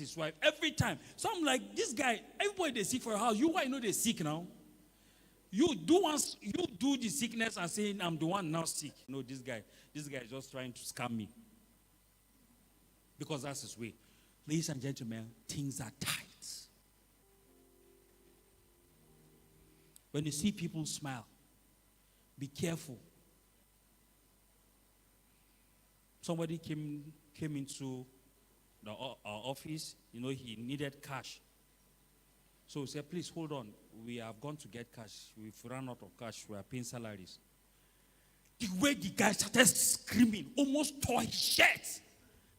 his wife every time. So I'm like, this guy, everybody they seek for a house. You why know they sick now? You do the sickness and saying I'm the one now sick. No, this guy is just trying to scam me. Because that's his way. Ladies and gentlemen, things are tight. When you see people smile, be careful. Somebody came into our office. He needed cash. So he said, please hold on. We have gone to get cash. We've run out of cash. We are paying salaries. The way the guy started screaming, almost tore his shirt.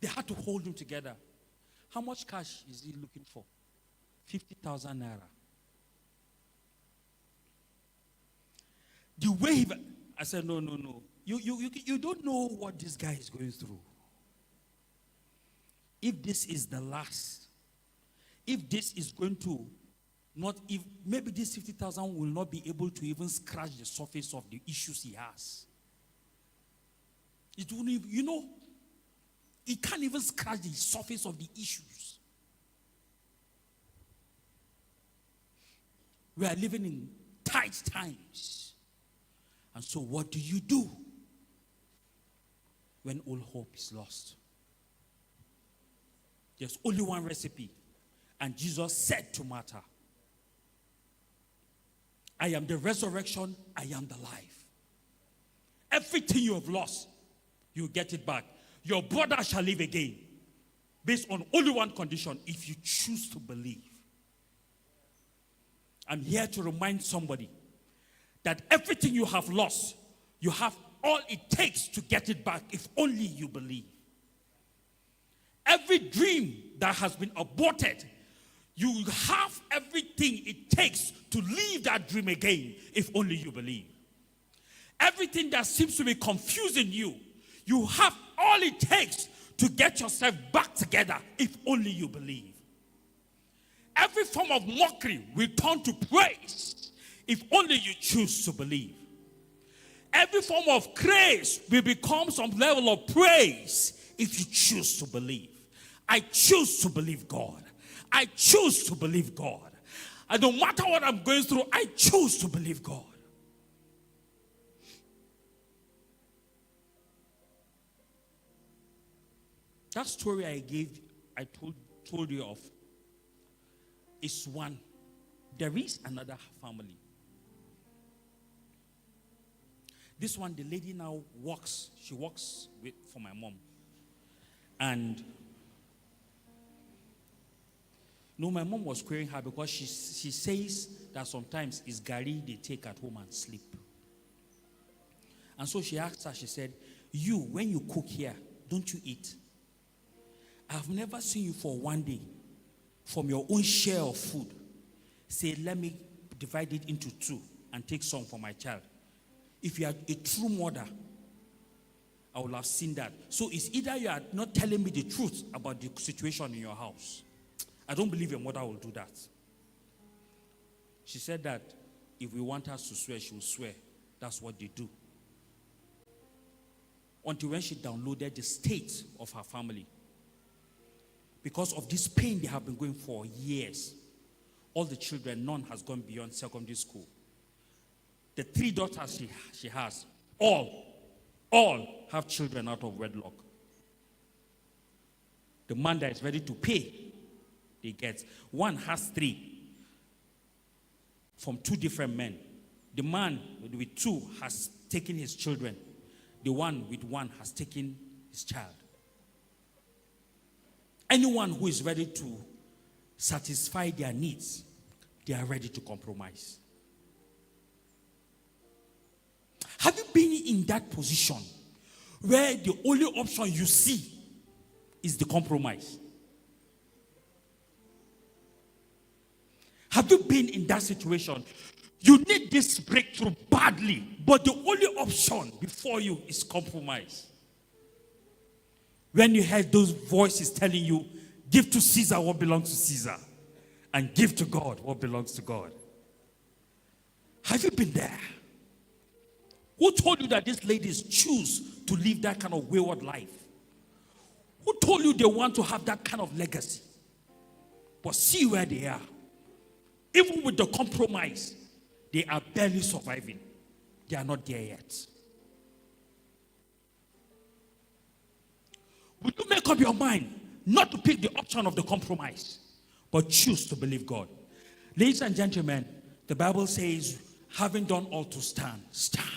They had to hold him together. How much cash is he looking for? 50,000 naira. The way I said, no. You don't know what this guy is going through. If this is the last, if this is going to maybe this 50,000 will not be able to even scratch the surface of the issues he has. It won't even, it can't even scratch the surface of the issues. We are living in tight times. And so what do you do when all hope is lost? There's only one recipe. And Jesus said to Martha, I am the resurrection, I am the life. Everything you have lost, you get it back. Your brother shall live again. Based on only one condition, if you choose to believe. I'm here to remind somebody that everything you have lost, you have all it takes to get it back if only you believe. Every dream that has been aborted, you have everything it takes to live that dream again if only you believe. Everything that seems to be confusing you, you have all it takes to get yourself back together if only you believe. Every form of mockery will turn to praise if only you choose to believe. Every form of praise will become some level of praise if you choose to believe. I choose to believe God. I choose to believe God. And no matter what I'm going through, I choose to believe God. That story I told you of is one. There is another family. This one, the lady now works. She works for my mom. And my mom was querying her because she says that sometimes it's gari they take at home and sleep. And so she asked her, she said, you, when you cook here, don't you eat? I've never seen you for one day from your own share of food. Say, let me divide it into two and take some for my child. If you are a true mother, I would have seen that. So it's either you are not telling me the truth about the situation in your house. I don't believe your mother will do that. She said that if we want her to swear, she will swear. That's what they do. Until when she downloaded the state of her family. Because of this pain they have been going for years. All the children, none has gone beyond secondary school. The 3 daughters she has, all have children out of wedlock. The man that is ready to pay, they get. One has 3 from 2 different men. The man with 2 has taken his children. The one with 1 has taken his child. Anyone who is ready to satisfy their needs, they are ready to compromise. Have you been in that position where the only option you see is the compromise? Have you been in that situation? You need this breakthrough badly, but the only option before you is compromise. When you hear those voices telling you, give to Caesar what belongs to Caesar, and give to God what belongs to God. Have you been there? Who told you that these ladies choose to live that kind of wayward life? Who told you they want to have that kind of legacy? But see where they are. Even with the compromise, they are barely surviving. They are not there yet. Will you make up your mind not to pick the option of the compromise, but choose to believe God? Ladies and gentlemen, the Bible says, having done all to stand, stand.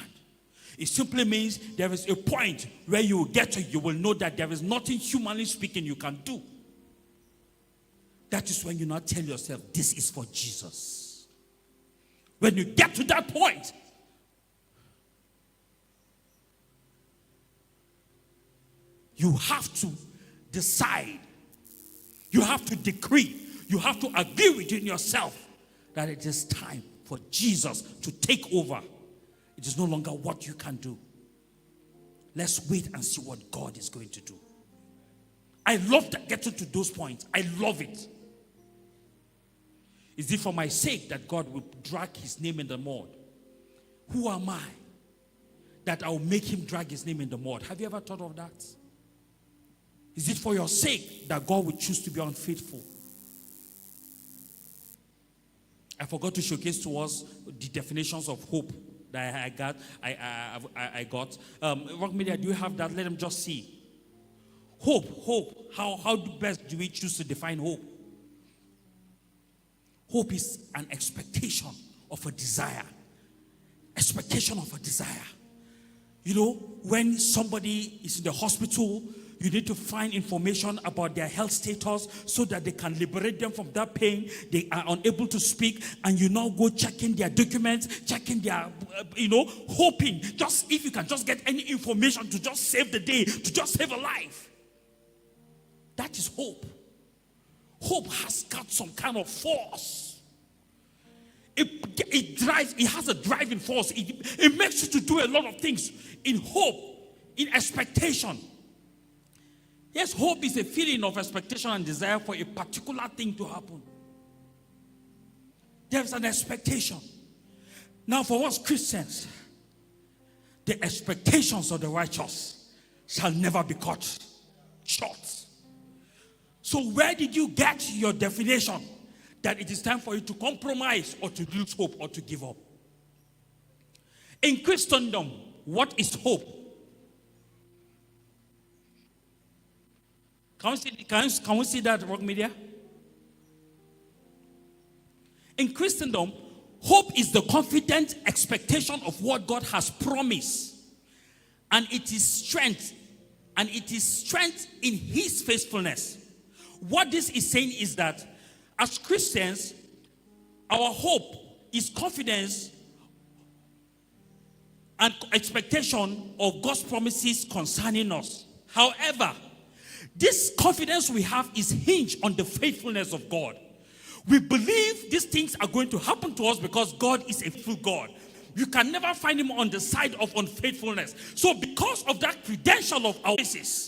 It simply means there is a point where you will get to, you will know that there is nothing humanly speaking you can do. That is when you now tell yourself, this is for Jesus. When you get to that point, you have to decide, you have to decree, you have to agree within yourself that it is time for Jesus to take over. It is no longer what you can do. Let's wait and see what God is going to do. I love that getting to those points. I love it. Is it for my sake that God will drag his name in the mud? Who am I that I will make him drag his name in the mud? Have you ever thought of that? Is it for your sake that God will choose to be unfaithful? I forgot to showcase to us the definitions of hope that I got. Rock Media, do you have that? Let them just see. Hope. How best do we choose to define hope? Hope is an expectation of a desire. Expectation of a desire. You know, when somebody is in the hospital, you need to find information about their health status so that they can liberate them from that pain. They are unable to speak, and you now go checking their documents, checking their, hoping, just if you can just get any information to just save the day, to just save a life. That is hope. Hope has got some kind of force. It drives, it has a driving force. It makes you to do a lot of things in hope, in expectation. Yes, hope is a feeling of expectation and desire for a particular thing to happen. There's an expectation. Now, for us Christians, the expectations of the righteous shall never be cut short. So where did you get your definition that it is time for you to compromise or to lose hope or to give up? In Christendom, what is hope? Can we see that, Rock Media? In Christendom, hope is the confident expectation of what God has promised. And it is strength. And it is strength in his faithfulness. What this is saying is that as Christians, our hope is confidence and expectation of God's promises concerning us. However, this confidence we have is hinged on the faithfulness of God. We believe these things are going to happen to us because God is a faithful God. You can never find him on the side of unfaithfulness. So because of that credential of our basis,